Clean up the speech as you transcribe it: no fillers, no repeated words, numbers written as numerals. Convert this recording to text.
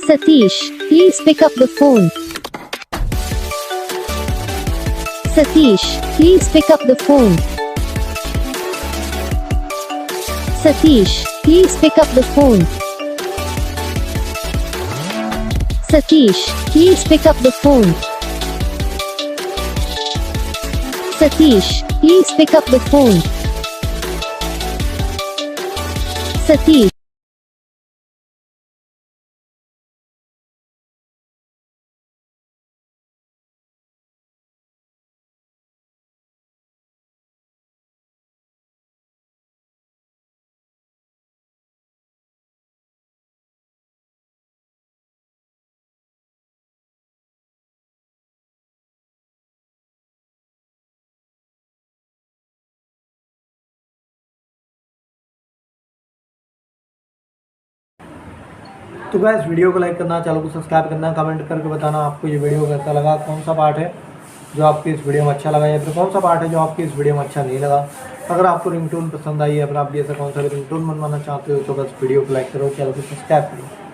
Satish, please pick up the phone. Satish, please pick up the phone. Satish, please pick up the phone. Satish, please pick up the phone. Satish, please pick up the phone. Satish. तो guys video को like करना, channel को subscribe करना, comment करके बताना आपको ये video कैसा लगा, कौन सा पार्ट है जो आपकी इस वीडियो में अच्छा लगा या फिर कौन सा पार्ट है जो आपकी इस वीडियो में अच्छा नहीं लगा। अगर आपको रिंगटोन पसंद आई है, अगर आप भी ऐसा कौन सा भी रिंगटोन बनवाना चाहते हो तो बस वीडियो को लाइक करो, चैनल को सब्सक्राइब करो।